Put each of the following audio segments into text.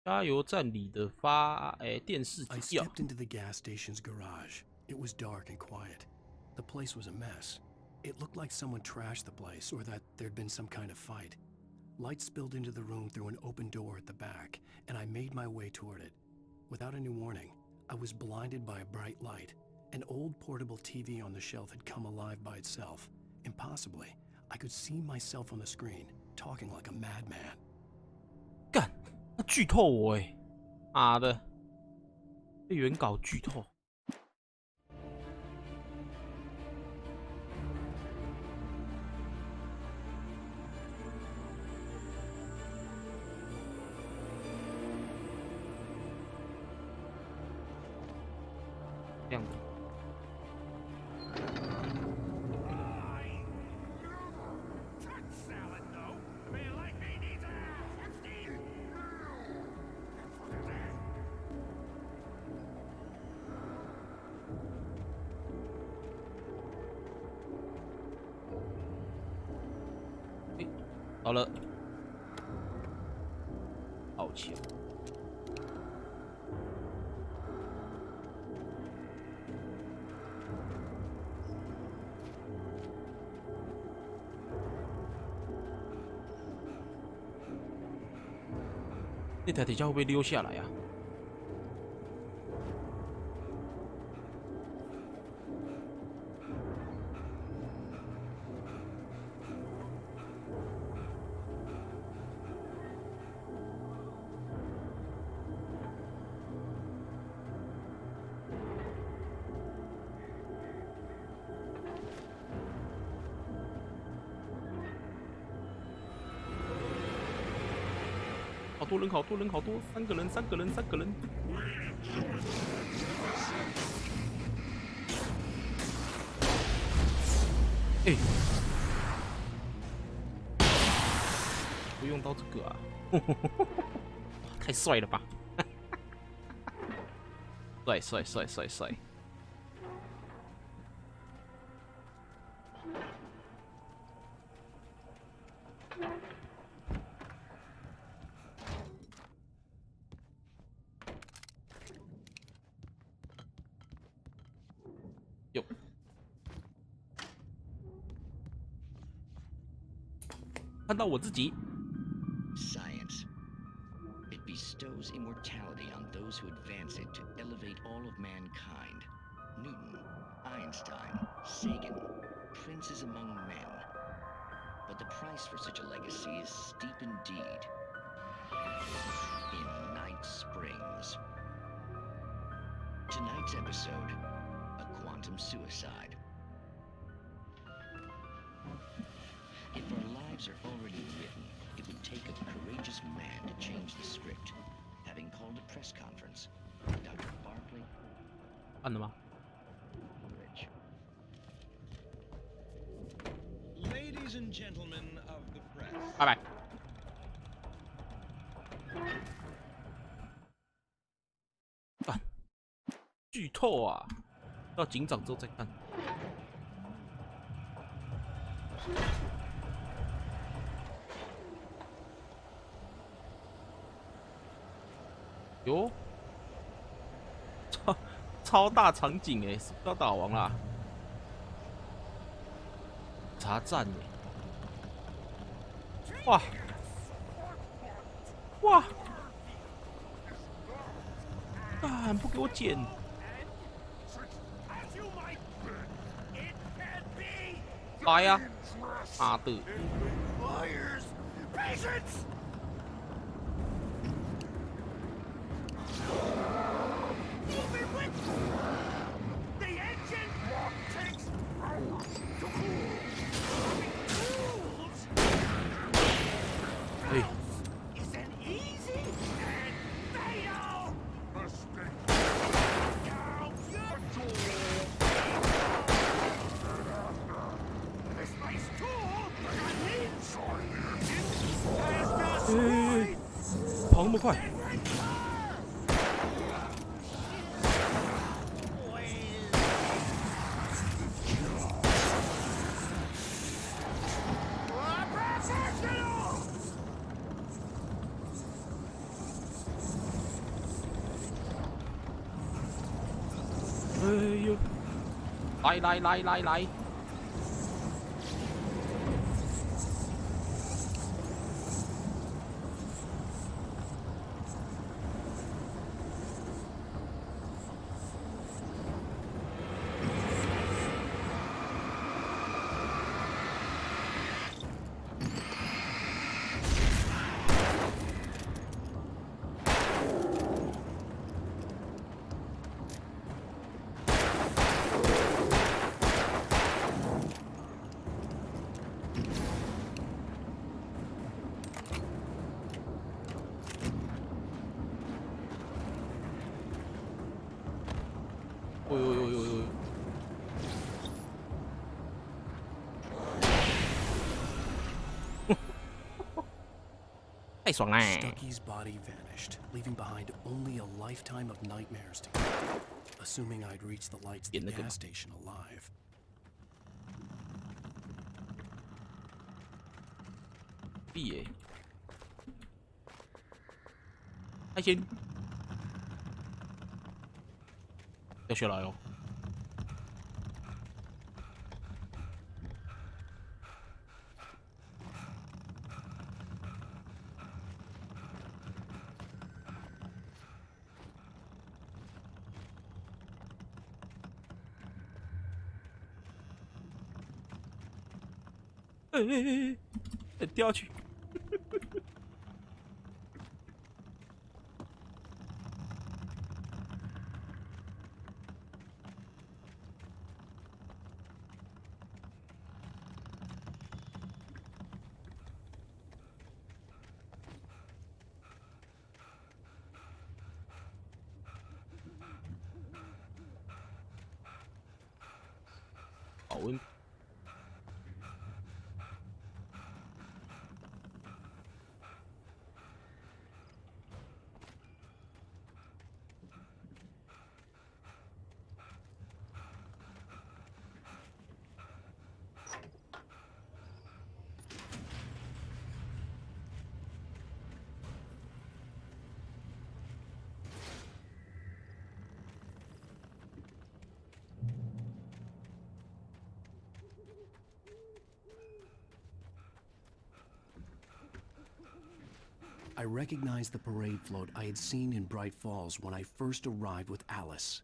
加油站里的电视机 I stepped into the gas station's garage. It was dark and quiet. The place was a mess. It looked like someone trashed the place or that there'd been some kind of fight. Light spilled into the room through an open door at the back, and I made my way toward it. Without any warning, I was blinded by a bright light. An old portable TV on the shelf had come alive by itself. Impossibly, I could see myself on the screen, talking like a madman. 干，他剧透我哎，妈的，被原稿剧透。这样子。好了，好强！那台底下会不会溜下来呀？好多人，好多人，好多，3个人，3个人，3个人。哎、不用到这个啊，太帅了吧！帅帅帅帅帅！有，看到我自己。Science. It bestows immortality on those who advance it to elevate all of mankind. Newton, Einstein, Sagan, princes among men. But the price for such a legacy is steep indeed. In Night Springs. Tonight's episode, a quantum suicide. If our lives are already written, it would take a courageous man to change the script. Having called a press conference, Dr. Barkley. 按了吗？ Ladies and gentlemen of the press. 拜拜。啊！剧透啊！到警长之后再看。哟，超大场景哎，是不是要打王啦？查站哎，哇哇！干，不给我剪！来呀，妈的！哎。跑那么快！来！呦！太爽啦 Stucky's body vanished, leaving behind only a lifetime of nightmares to come, assuming I'd reached the lights at the gas station alive. 屁耶！开心，掉下来哦。掉下去！保温。 I recognized the parade float I had seen in Bright Falls when I first arrived with Alice.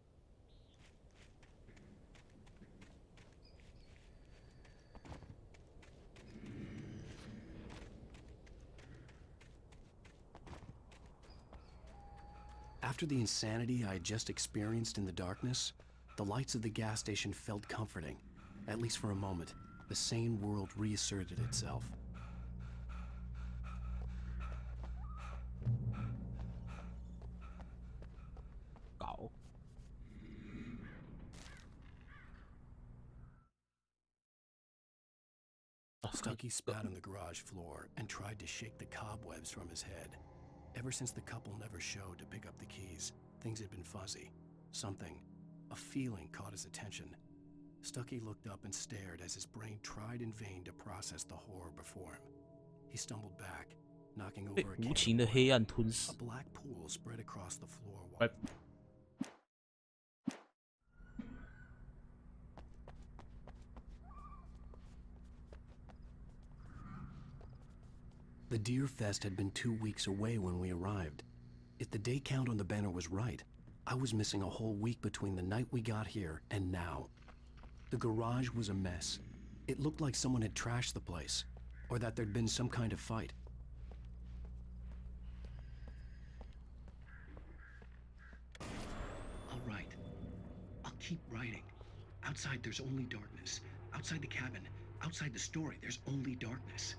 After the insanity I had just experienced in the darkness, the lights of the gas station felt comforting. At least for a moment, the sane world reasserted itself. Stucky spat on the garage floor and tried to shake the cobwebs from his head. Ever since the couple never showed to pick up the keys, things had been fuzzy. Something, a feeling caught his attention. Stucky looked up and stared as his brain tried in vain to process the horror before him. He stumbled back, knocking over a can. A black pool spread across the floor. The Deer Fest had been 2 weeks away when we arrived. If the day count on the banner was right, I was missing a whole week between the night we got here and now. The garage was a mess. It looked like someone had trashed the place, or that there'd been some kind of fight. I'll write. I'll keep writing. Outside there's only darkness. Outside the cabin, outside the story, there's only darkness.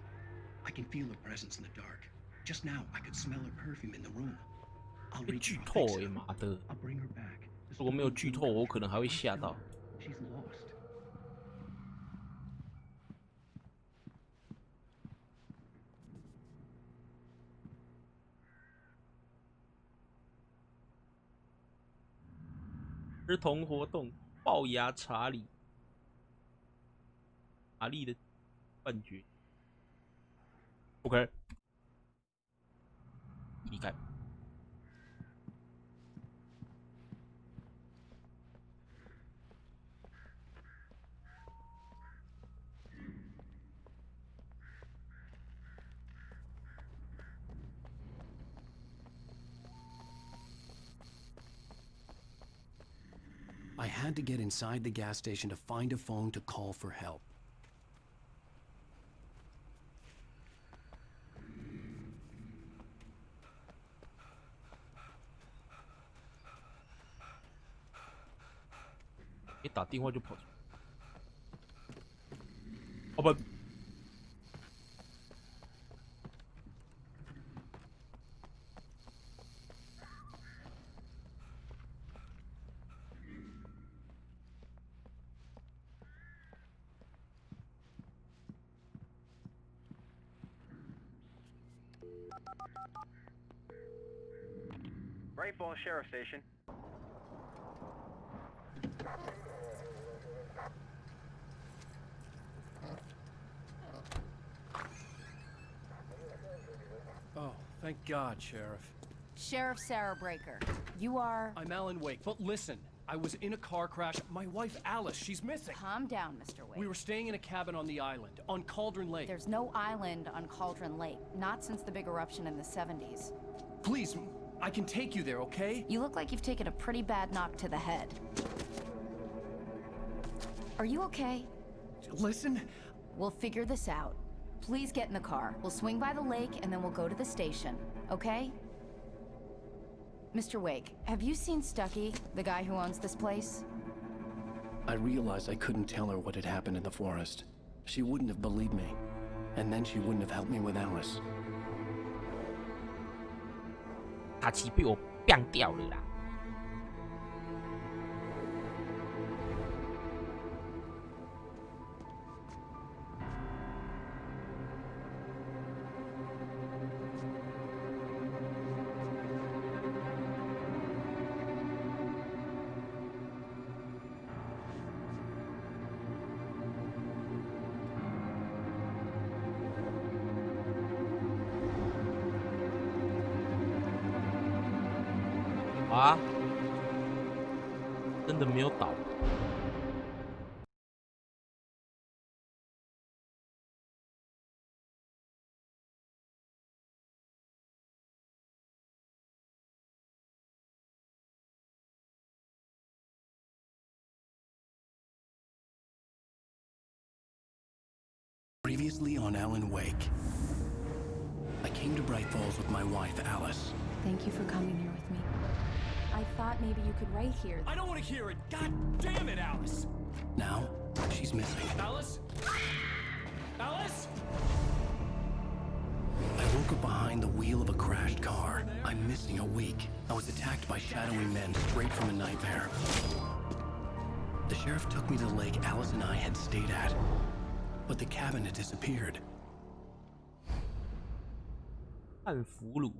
I can feel her presence in the dark. Just now, I could smell her perfume in the room. I'll reach 剧 her, 透 I'll 哎 fix 妈的！ her. I'll bring her back. 如果没有剧透，我可能还会吓到。 She's lost. 儿童活动，龅牙查理，查理的幻觉。OK， 离开。I had to get inside the gas station to find a phone to call for help. "一打电话就跑出来。哦不。Bright Falls Sheriff Station. Oh, thank God, Sheriff. Sheriff Sarah Breaker. You are... I'm Alan Wake, but listen. I was in a car crash. My wife, Alice, she's missing. Calm down, Mr. Wake. We were staying in a cabin on the island, on Cauldron Lake. There's no island on Cauldron Lake. Not since the big eruption in the 70s. Please, I can take you there, okay? You look like you've taken a pretty bad knock to the head. Are you okay? Listen. We'll figure this out. Please get in the car. We'll swing by the lake and then we'll go to the station, okay? Mr. Wake, have you seen Stucky, the guy who owns this place? I realized I couldn't tell her what had happened in the forest. She wouldn't have believed me. And then she wouldn't have helped me with Alice. 卡奇被我干掉了啦！啊，真的没有倒。Previously on Alan Wake. I came to Bright Falls with my wife, Alice. Thank you for coming here with me. I thought maybe you could write here. I don't want to hear it! God damn it, Alice! Now, she's missing. Alice? Alice? I woke up behind the wheel of a crashed car. I'm missing a week. I was attacked by shadowy men straight from a nightmare. The sheriff took me to the lake Alice and I had stayed at. But the cabin had disappeared. 汉俘虏。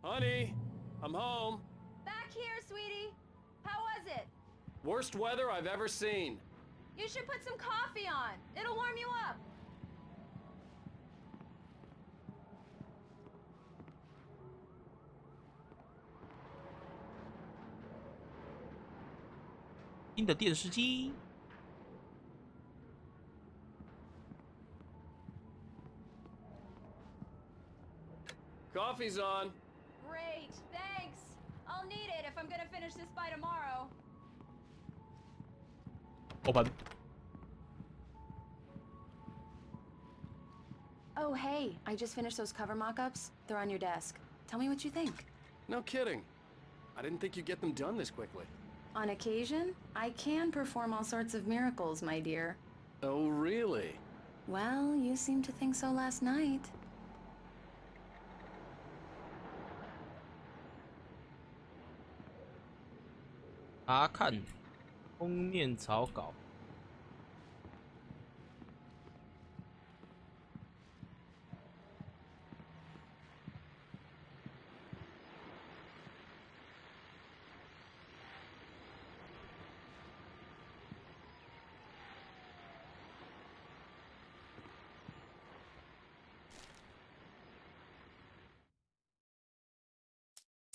Honey, I'm home. Back here, sweetie. How was it? Worst weather I've ever seen. You should put some coffee on. It'll warm you up. "新的电视机。Coffee's on. Great, thanks. I'll need it if I'm gonna finish this by tomorrow. Open. Oh, hey, I just finished those cover mock-ups. They're on your desk. Tell me what you think. No kidding. I didn't think you'd get them done this quickly. On occasion, I can perform all sorts of miracles, my dear. Oh, really? Well, you seemed to think so last night. 查看封面草稿。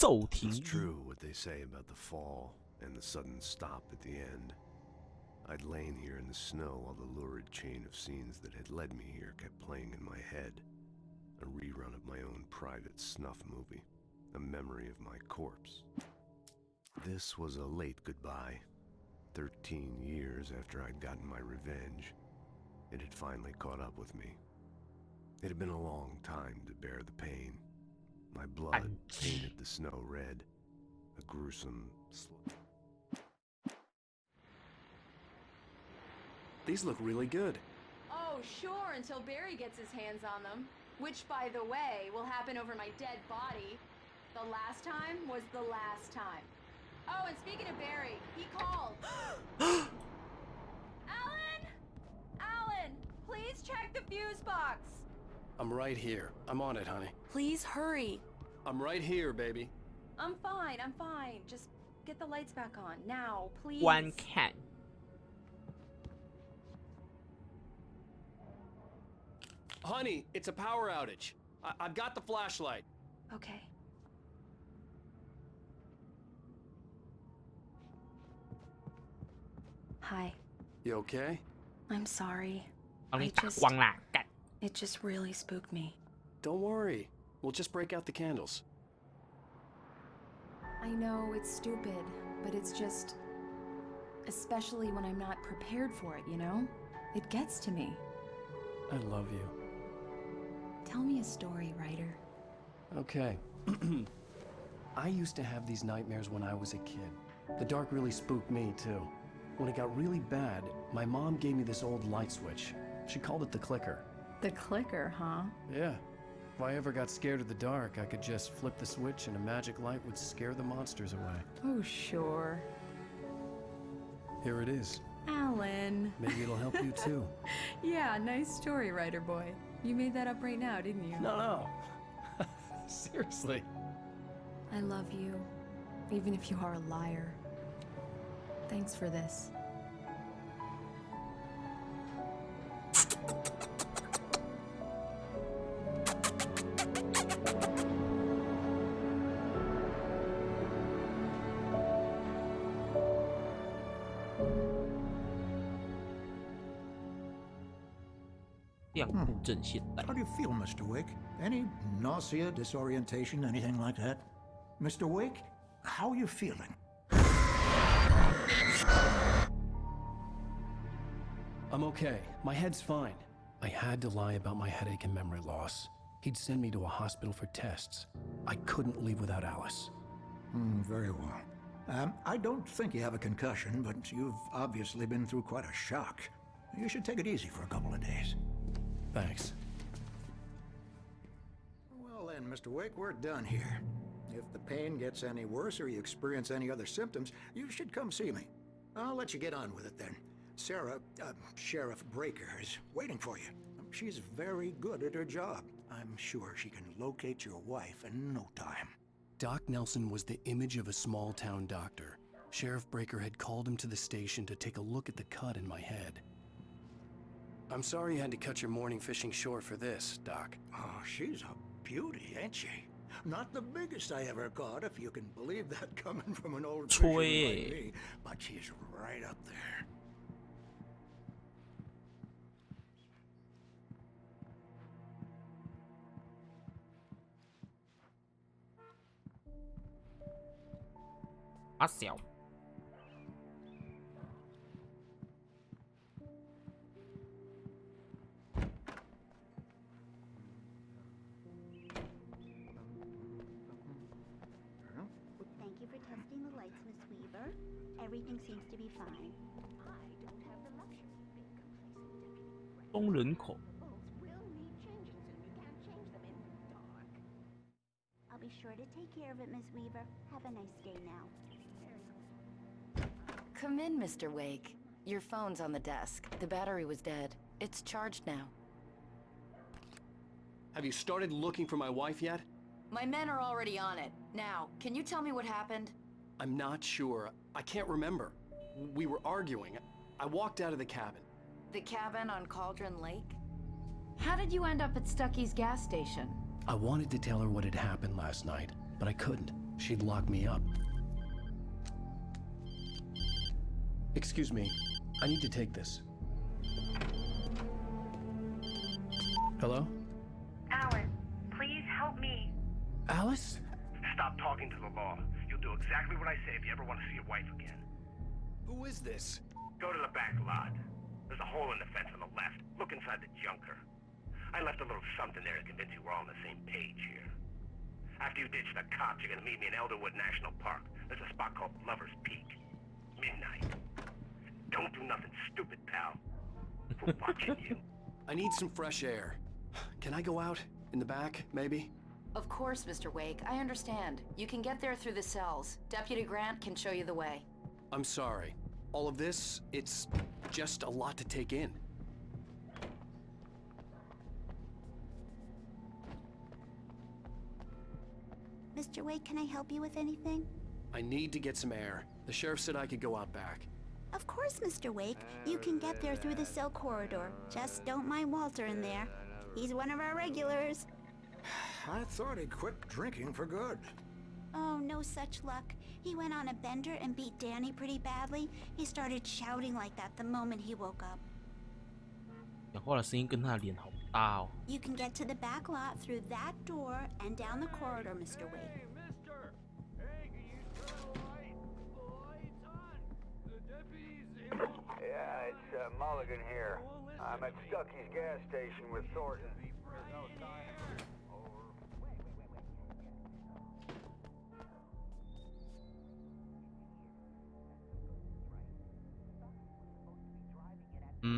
骤停。 It's true what they say about the fall and the sudden stop at the end. I'd lain here in the snow while the lurid chain of scenes that had led me here kept playing in my head. A rerun of my own private snuff movie. A memory of my corpse. This was a late goodbye. 13 years after I'd gotten my revenge, it had finally caught up with me. It had been a long time to bear the pain. My blood painted the snow red. A gruesome These look really good. Oh, sure, until Barry gets his hands on them. Which, by the way, will happen over my dead body. The last time was the last time. Oh, and speaking of Barry, he called. Alan! Alan, please check the fuse box. I'm right here. I'm on it, honey. Please hurry. I'm right here, baby. I'm fine. Just get the lights back on. Now, please. 观看。 Honey, it's a power outage. I've got the flashlight. Okay. Hi. You okay? I'm sorry. 帮你打光啦，干！ It just really spooked me. Don't worry. We'll just break out the candles. I know it's stupid, but it's just... Especially when I'm not prepared for it, you know? It gets to me. I love you. Tell me a story, writer. Okay. I used to have these nightmares when I was a kid. The dark really spooked me, too. When it got really bad, my mom gave me this old light switch. She called it the clicker. The clicker, huh? Yeah. If I ever got scared of the dark, I could just flip the switch and a magic light would scare the monsters away. Oh, sure. Here it is. Alan. Maybe it'll help you, too. Yeah, nice story, writer boy. You made that up right now, didn't you? No. Seriously. I love you, even if you are a liar. Thanks for this. How do you feel, Mr. Wake? Any nausea, disorientation, anything like that? Mr. Wake, how are you feeling? I'm okay. My head's fine. I had to lie about my headache and memory loss. He'd send me to a hospital for tests. I couldn't leave without Alice. Very well. I don't think you have a concussion, but you've obviously been through quite a shock. You should take it easy for a couple of days. Thanks. Well then, Mr. Wake, we're done here. If the pain gets any worse or you experience any other symptoms, you should come see me. I'll let you get on with it then. Sarah, Sheriff Breaker, is waiting for you. She's very good at her job. I'm sure she can locate your wife in no time. Doc Nelson was the image of a small-town doctor. Sheriff Breaker had called him to the station to take a look at the cut in my head. I'm sorry you had to cut your morning fishing short for this, Doc. Oh, she's a beauty, ain't she? Not the biggest I ever caught, if you can believe that coming from an old fisherman like me, but she's right up there. Thank you for testing the lights, Miss Weaver. Everything seems to be fine. I don't have the luxury of being complacent, Deputy. 东人口 will need changing soon. You can't change them in the dark. I'll be sure to take care of it, Miss Weaver. Have a nice day now. Come in, Mr. Wake. Your phone's on the desk. The battery was dead. It's charged now. Have you started looking for my wife yet? My men are already on it. Now, can you tell me what happened? I'm not sure. I can't remember. We were arguing. I walked out of the cabin. The cabin on Cauldron Lake? How did you end up at Stucky's gas station? I wanted to tell her what had happened last night, but I couldn't. she'd lock me up. Excuse me, I need to take this. Hello? Alice, please help me. Alice? Stop talking to the law. You'll do exactly what I say if you ever want to see your wife again. Who is this? Go to the back lot. There's a hole in the fence on the left. Look inside the junker. I left a little something there to convince you we're all on the same page here. After you ditch the cops, you're gonna meet me in Elderwood National Park. There's a spot called Lover's Peak. Midnight. Don't do nothing stupid, pal. We're watching you. I need some fresh air. Can I go out? In the back, maybe? Of course, Mr. Wake. I understand. You can get there through the cells. Deputy Grant can show you the way. I'm sorry. All of this, it's just a lot to take in. Mr. Wake, can I help you with anything? I need to get some air. The sheriff said I could go out back. Of course, Mr. Wake. You can get there through the cell corridor. Just don't mind Walter in there. He's one of our regulars. I thought he'd quit drinking for good. Oh, no such luck. He went on a bender and beat Danny pretty badly. He started shouting like that the moment he woke up. 讲话的声音跟他的脸好大哦。You can get to the back lot through that door and down the corridor, Mr. Wake. Yeah, it's Mulligan here. I'm at Stucky's gas station with Thornton. There's no sign of him. Over.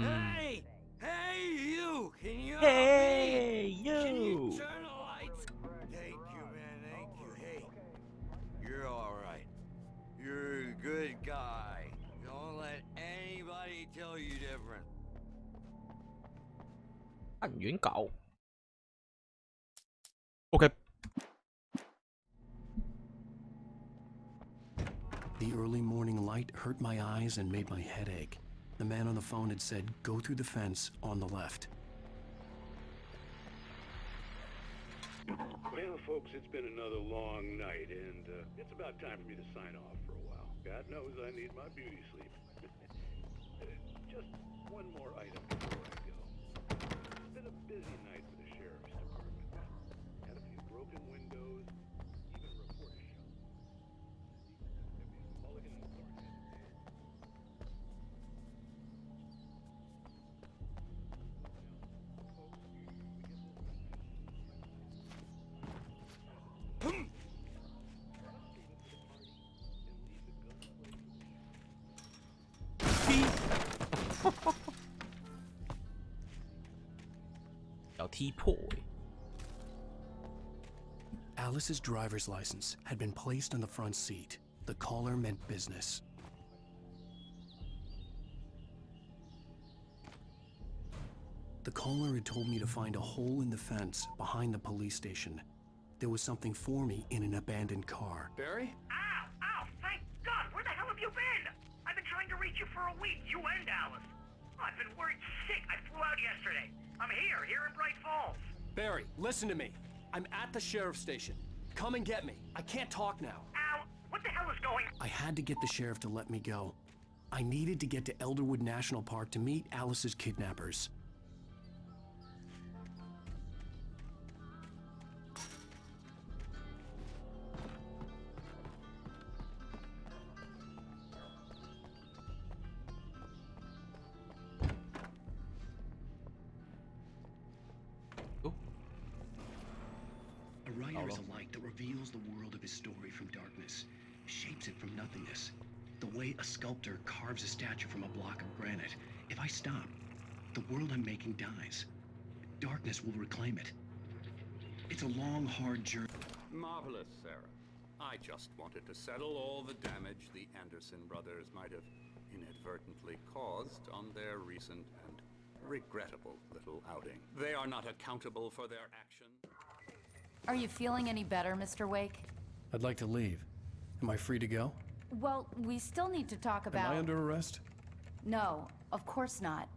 Hey! Hey, you! Can you Hey, help me? Can you you! turn the lights? Thank you, man. Thank you. Hey, you're all right. You're a good guy. Don't let anybody tell you different. 按原稿。OK。 The early morning light hurt my eyes and made my head ache. The man on the phone had said, go through the fence on the left. Well, folks, it's been another long night, and it's about time for me to sign off for a while. God knows I need my beauty sleep. Just one more item before I go. It's been a busy night for the sheriff's department. Had a few broken windows, even a reporter shot. Mulligan and Thornton. Alice's driver's license had been placed on the front seat. The caller meant business. The caller had told me to find a hole in the fence behind the police station. There was something for me in an abandoned car. Barry? Ow! Ow! Thank God! Where the hell have you been? I've been trying to reach you for a week, you and Alice. Oh, I've been worried sick. I flew out yesterday. I'm here in Bright Falls. Barry, listen to me. I'm at the sheriff's station. Come and get me. I can't talk now. Ow! What the hell is going on? I had to get the sheriff to let me go. I needed to get to Elderwood National Park to meet Alice's kidnappers. A writer is a light that reveals the world of his story from darkness, shapes it from nothingness. The way a sculptor carves a statue from a block of granite. If I stop, the world I'm making dies. Darkness will reclaim it. It's a long, hard journey. Marvelous, Sarah. I just wanted to settle all the damage the Anderson brothers might have inadvertently caused on their recent and regrettable little outing. They are not accountable for their actions. Are you feeling any better, Mr. Wake? I'd like to leave. Am I free to go? Well, we still need to talk about... Am I under arrest? No, of course not.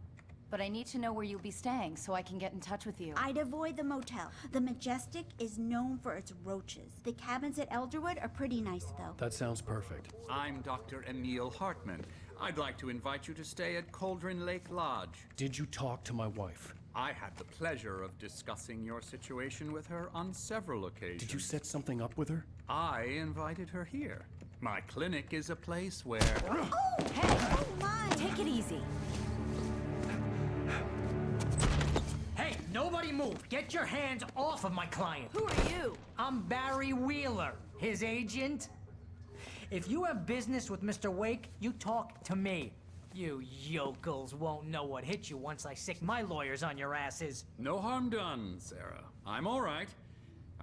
but I need to know where you'll be staying so I can get in touch with you. I'd avoid the motel. The Majestic is known for its roaches. The cabins at Elderwood are pretty nice, though. That sounds perfect. I'm Dr. Emil Hartman. I'd like to invite you to stay at Cauldron Lake Lodge. Did you talk to my wife? I had the pleasure of discussing your situation with her on several occasions. Did you set something up with her? I invited her here. My clinic is a place where... Oh! Hey! Oh, my! Take it easy. Hey, nobody move! Get your hands off of my client! Who are you? I'm Barry Wheeler, his agent. If you have business with Mr. Wake, you talk to me. You yokels won't know what hit you once I sick my lawyers on your asses. No harm done, Sarah. I'm all right.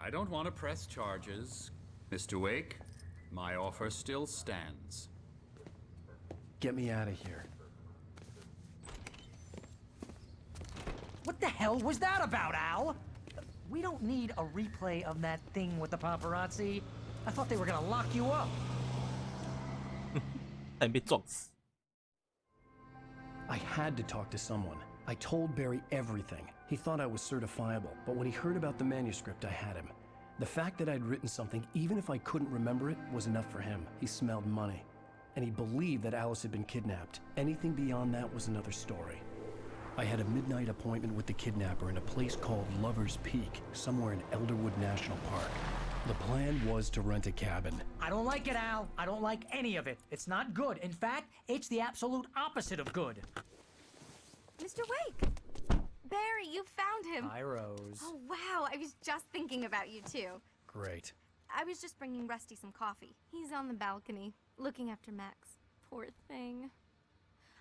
I don't want to press charges. Mr. Wake, my offer still stands. Get me out of here. What the hell was that about, Al? We don't need a replay of that thing with the paparazzi. I thought they were gonna lock you up. 但被撞死。 I had to talk to someone. I told Barry everything. He thought I was certifiable, but when he heard about the manuscript, I had him. The fact that I'd written something, even if I couldn't remember it, was enough for him. He smelled money. And he believed that Alice had been kidnapped. Anything beyond that was another story. I had a midnight appointment with the kidnapper in a place called Lover's Peak, somewhere in Elderwood National Park. The plan was to rent a cabin. I don't like it, Al. I don't like any of it. It's not good. In fact, it's the absolute opposite of good. Mr. Wake! Barry, you found him. Hi, Rose. Oh, wow. I was just thinking about you, too. Great. I was just bringing Rusty some coffee. He's on the balcony, looking after Max. Poor thing.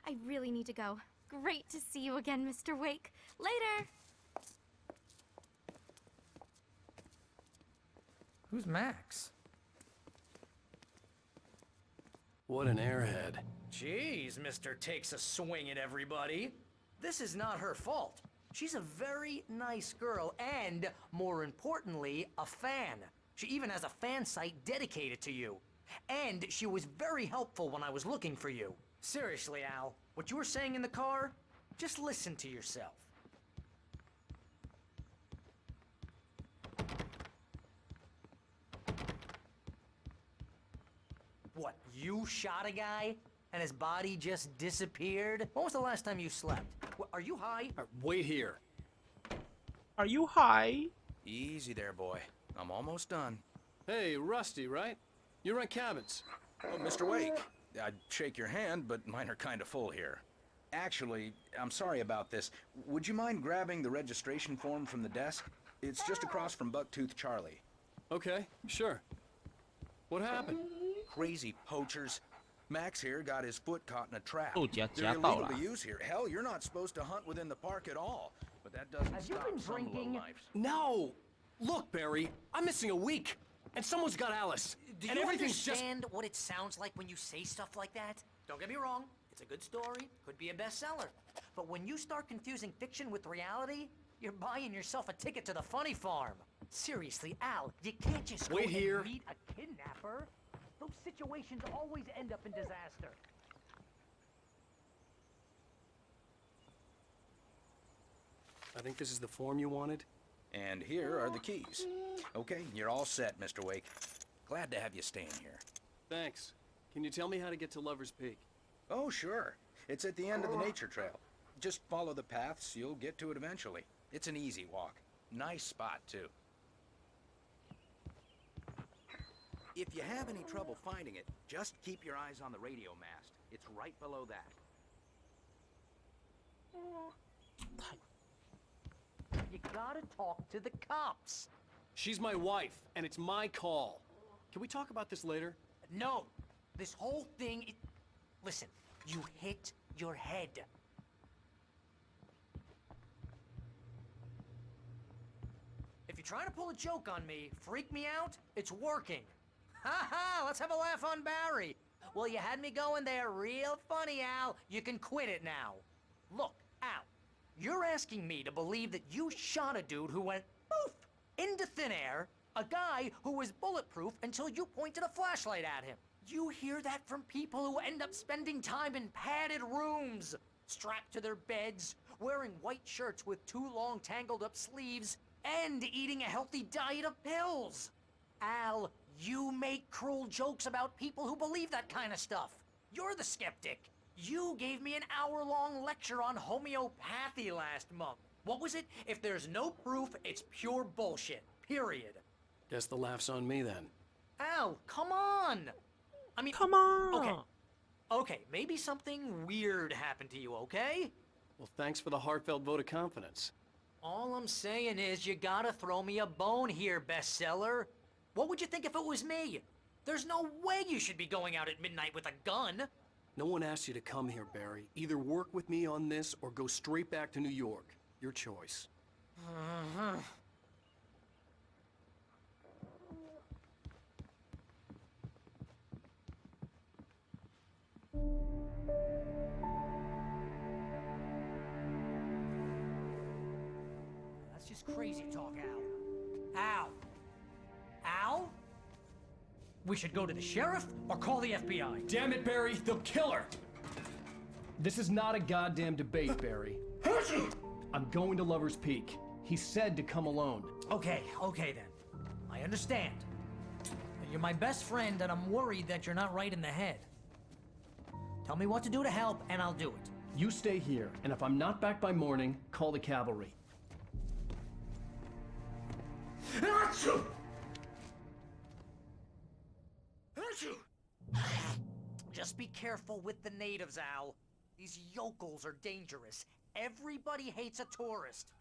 I really need to go. Great to see you again, Mr. Wake. Later! Who's Max? What an airhead. Jeez, Mr. Takes a swing at everybody. This is not her fault. She's a very nice girl and, more importantly, a fan. She even has a fan site dedicated to you. And she was very helpful when I was looking for you. Seriously, Al, what you were saying in the car, just listen to yourself. What, you shot a guy and his body just disappeared? When was the last time you slept? Are you high? Wait here. Are you high? Easy there, boy. I'm almost done. Hey, Rusty, right? You rent cabins. Oh, Mr. Wake. I'd shake your hand, but mine are kind of full here. Actually, I'm sorry about this. Would you mind grabbing the registration form from the desk? It's just across from Bucktooth Charlie. Okay, sure. What happened? Crazy poachers. Max here got his foot caught in a trap. Oh, They're illegal to use here. Hell, you're not supposed to hunt within the park at all. But that doesn't Have you stop been some drinking? lowlifes. No! Look, Barry, I'm missing a week, and someone's got Alice. Do and you everything's understand what it sounds like when you say stuff like that? Don't get me wrong, it's a good story, could be a bestseller. But when you start confusing fiction with reality, you're buying yourself a ticket to the funny farm. Seriously, Al, you can't just go Wait here. and meet a kidnapper. Those situations always end up in disaster. I think this is the form you wanted. And here are the keys. Okay, you're all set, Mr. Wake. Glad to have you staying here. Thanks. Can you tell me how to get to Lover's Peak? Oh, sure. It's at the end of the nature trail. Just follow the paths, you'll get to it eventually. It's an easy walk. Nice spot, too. If you have any trouble finding it, just keep your eyes on the radio mast. It's right below that. You gotta talk to the cops. She's my wife, and it's my call. Can we talk about this later? No, this whole thing, listen, you hit your head. If you're trying to pull a joke on me, freak me out, it's working. Ha ha, let's have a laugh on Barry. Well, you had me going there real funny, Al. You can quit it now. Look, Al, you're asking me to believe that you shot a dude who went poof into thin air, a guy who was bulletproof until you pointed a flashlight at him. You hear that from people who end up spending time in padded rooms. strapped to their beds, wearing white shirts with too long tangled up sleeves, and eating a healthy diet of pills. Al, you make cruel jokes about people who believe that kind of stuff. You're the skeptic. You gave me an hour-long lecture on homeopathy last month. What was it? If there's no proof, it's pure bullshit. Period. Guess the laugh's on me then. Al, come on! I mean... Come on! Okay. Okay, maybe something weird happened to you, okay? Well, thanks for the heartfelt vote of confidence. All I'm saying is you gotta throw me a bone here, bestseller. What would you think if it was me? There's no way you should be going out at midnight with a gun. No one asked you to come here, Barry. Either work with me on this or go straight back to New York. Your choice. That's just crazy talk, Al. Al? Al? We should go to the sheriff or call the FBI. Damn it, Barry, they'll kill her! This is not a goddamn debate, Barry. I'm going to Lover's Peak. He said to come alone. Okay then. I understand. You're my best friend, and I'm worried that you're not right in the head. Tell me what to do to help, and I'll do it. You stay here, and if I'm not back by morning, call the cavalry. Just be careful with the natives, Al. These yokels are dangerous. Everybody hates a tourist.